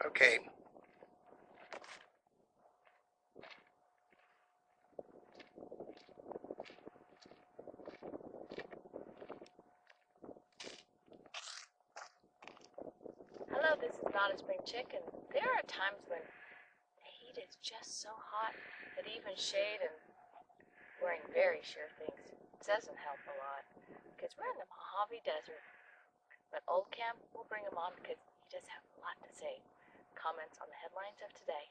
Okay. Hello, this is Not a Spring Chicken. There are times when the heat is just so hot that even shade and wearing very sheer things doesn't help a lot because we're in the Mojave Desert. But Oldecam will bring him on because he does have a lot to say. Comments on the headlines of today.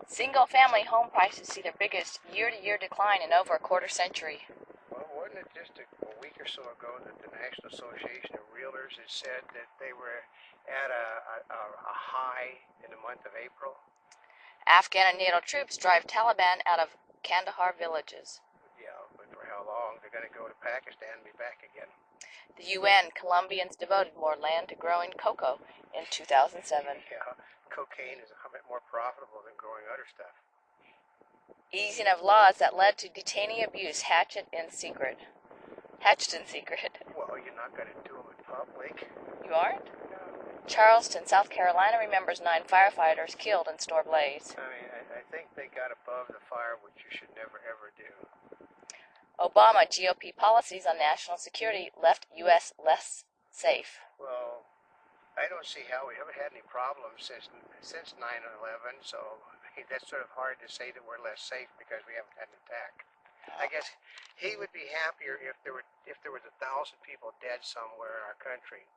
Single-family home prices see their biggest year-to-year decline in over a quarter century. Well, wasn't it just a week or so ago that the National Association of Realtors had said that they were at a high in the month of April? Afghan and NATO troops drive Taliban out of Kandahar villages. Yeah, but for how long? They're going to go to Pakistan and be back again. The UN, Colombians devoted more land to growing cocoa in 2007. Yeah, cocaine is a bit more profitable than growing other stuff. Easing of laws that led to detainee abuse hatched in secret. Well, you're not going to do them in public. You aren't? No. Charleston, South Carolina remembers 9 firefighters killed in store blaze. I mean, I think they got above the fire, which you should never, ever do. Obama GOP policies on national security left U.S. less safe. Well, I don't see how we haven't had any problems since 9/11, so that's sort of hard to say that we're less safe because we haven't had an attack. I guess he would be happier if there was 1,000 people dead somewhere in our country.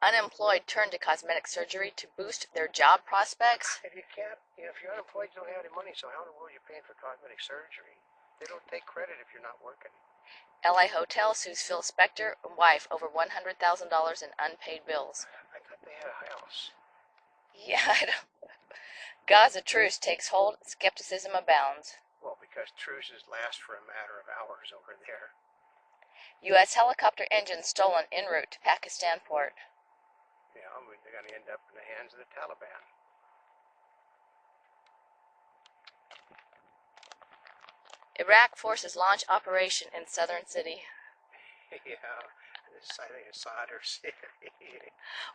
Unemployed turn to cosmetic surgery to boost their job prospects. If you can't, if you're unemployed, you don't have any money, so how in the world are you paying for cosmetic surgery? They don't take credit if you're not working. LA hotel sues Phil Spector and wife over $100,000 in unpaid bills. I thought they had a house. Yeah, I don't. Gaza truce takes hold, skepticism abounds. Well, because truces last for a matter of hours over there. U.S. helicopter engine stolen en route to Pakistan port. Yeah, I mean, they're going to end up in the hands of the Taliban. Iraq forces launch operation in southern city. Yeah, I think it's Sadr City.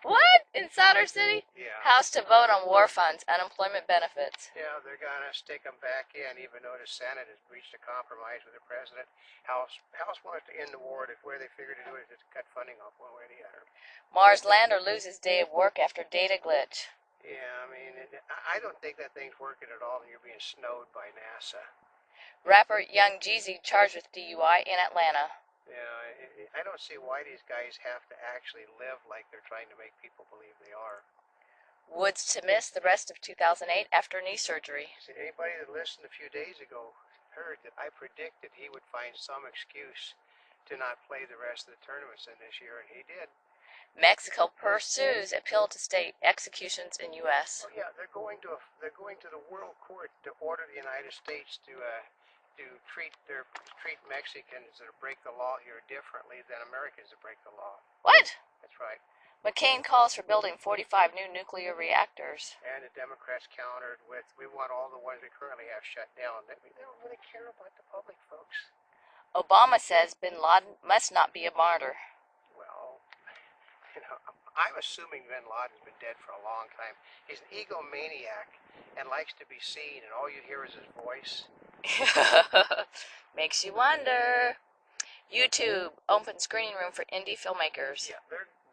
What? In Sadr City? Yeah. House to vote on war funds, unemployment benefits. Yeah, they're going to stick them back in, even though the Senate has reached a compromise with the president. House wants to end the war. Where they figure to do it is to cut funding off one way or the other. Mars lander loses day of work after data glitch. Yeah, I mean, I don't think that thing's working at all, and you're being snowed by NASA. Rapper Young Jeezy charged with DUI in Atlanta. Yeah, I don't see why these guys have to actually live like they're trying to make people believe they are. Woods to miss the rest of 2008 after knee surgery. See, anybody that listened a few days ago heard that I predicted he would find some excuse to not play the rest of the tournaments in this year, and he did. Mexico pursues appeal to state executions in U.S. Oh yeah, they're going to the World Court to order the United States to treat Mexicans that break the law here differently than Americans that break the law. What? That's right. McCain calls for building 45 new nuclear reactors. And the Democrats countered with, we want all the ones we currently have shut down. They don't really care about the public, folks. Obama says bin Laden must not be a martyr. Well, I'm assuming bin Laden's been dead for a long time. He's an egomaniac and likes to be seen, and all you hear is his voice. Makes you wonder. YouTube open screening room for indie filmmakers. Yeah,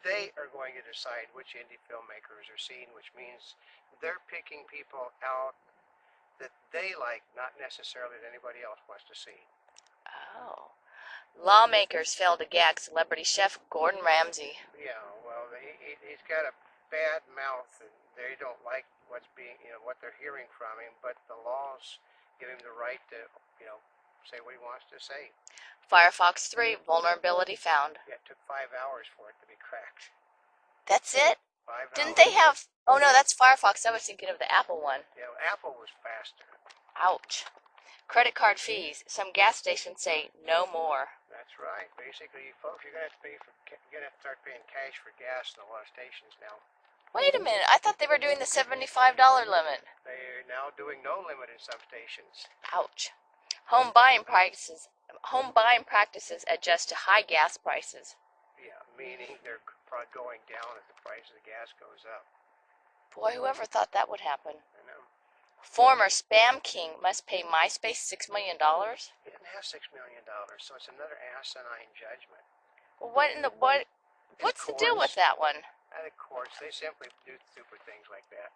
they are going to decide which indie filmmakers are seen, which means they're picking people out that they like, not necessarily that anybody else wants to see. Oh. Lawmakers fail to gag celebrity chef Gordon Ramsay. Yeah, well, he's got a bad mouth, and they don't like what they're hearing from him, but the laws give him the right to, say what he wants to say. Firefox 3 vulnerability found. Yeah, it took 5 hours for it to be cracked. That's it? 5 hours. Didn't they have... Oh no, that's Firefox. I was thinking of the Apple one. Yeah, Apple was faster. Ouch. Credit card fees. Some gas stations say no more. That's right. Basically, folks, you're gonna have to start paying cash for gas in a lot of stations now. Wait a minute. I thought they were doing the $75 limit. They're now doing no limit in some stations. Ouch. Home buying prices Home buying practices adjust to high gas prices. Yeah, meaning they're going down as the price of the gas goes up. Boy, whoever thought that would happen? I know. Former spam king must pay MySpace $6 million? He didn't have $6 million, so it's another asinine judgment. Well, what's the deal with that one? The courts, they simply do stupid things like that.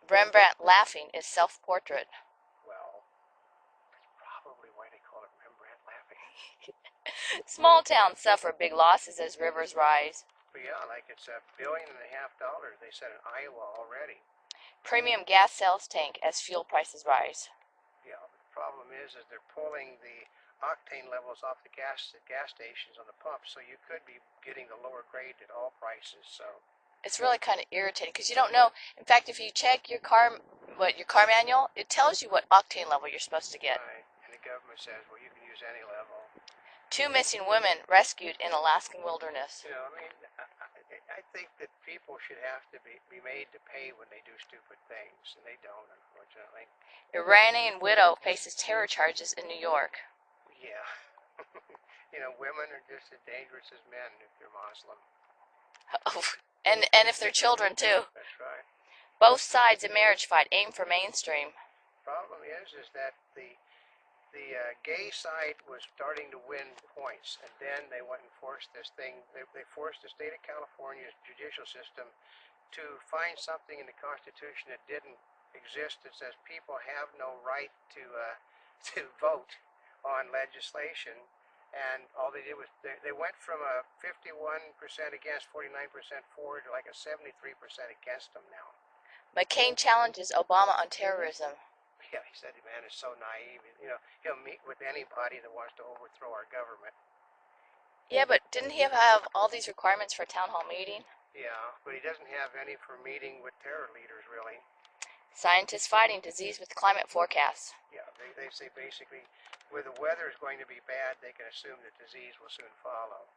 Rembrandt laughing is self-portrait. Well, that's probably why they call it Rembrandt laughing. Small towns suffer big losses as rivers rise. But yeah, like it's $1.5 billion they said in Iowa already. Premium gas sales tank as fuel prices rise. Yeah, but the problem is they're pulling the octane levels off the gas stations on the pump, so you could be getting the lower grade at all prices. So it's really kind of irritating because you don't know. In fact, if you check your car manual, it tells you what octane level you're supposed to get. right, and the government says, well, you can use any level. 2 missing women rescued in Alaskan wilderness. You know, I mean, I think that people should have to be made to pay when they do stupid things, and they don't, unfortunately. Iranian widow faces terror charges in New York. Yeah. You know, women are just as dangerous as men if they're Muslim. Oh, and if they're children too. That's right. Both sides in marriage fight aim for mainstream. Problem is that the gay side was starting to win points, and then they went and forced this thing. They forced the state of California's judicial system to find something in the Constitution that didn't exist that says people have no right to vote on legislation. And all they did was they went from a 51% against, 49% for, to like a 73% against them now. McCain challenges Obama on terrorism. Yeah, he said the man is so naive. You know, he'll meet with anybody that wants to overthrow our government. Yeah, but didn't he have all these requirements for a town hall meeting? Yeah, but he doesn't have any for meeting with terror leaders, really. Scientists fighting disease with climate forecasts. Yeah, they say basically, where the weather is going to be bad, they can assume that disease will soon follow.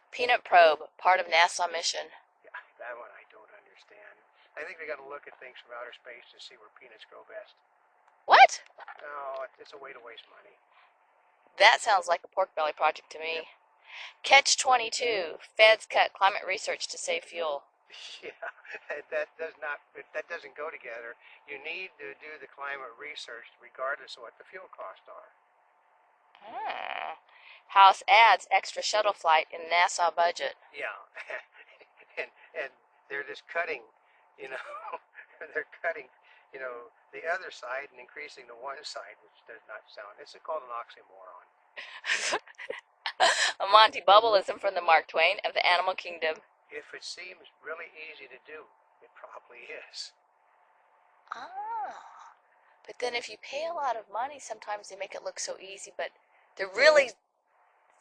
Peanut probe, part of NASA mission. Yeah, that one I don't understand. I think we got to look at things from outer space to see where peanuts grow best. What? No, it's a way to waste money. That sounds like a pork belly project to me. Yep. Catch 22. Feds cut climate research to save fuel. Yeah, that doesn't go together. You need to do the climate research regardless of what the fuel costs are. House adds extra shuttle flight in NASA budget. Yeah, and they're just cutting, you know, they're cutting, you know, the other side and increasing the one side, which does not sound. It's called an oxymoron. A Monty Bubbleism from the Mark Twain of the Animal Kingdom. If it seems really easy to do, it probably is. But then if you pay a lot of money, sometimes they make it look so easy, but they're really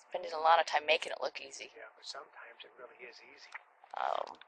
spending a lot of time making it look easy. Yeah, but sometimes it really is easy. Oh.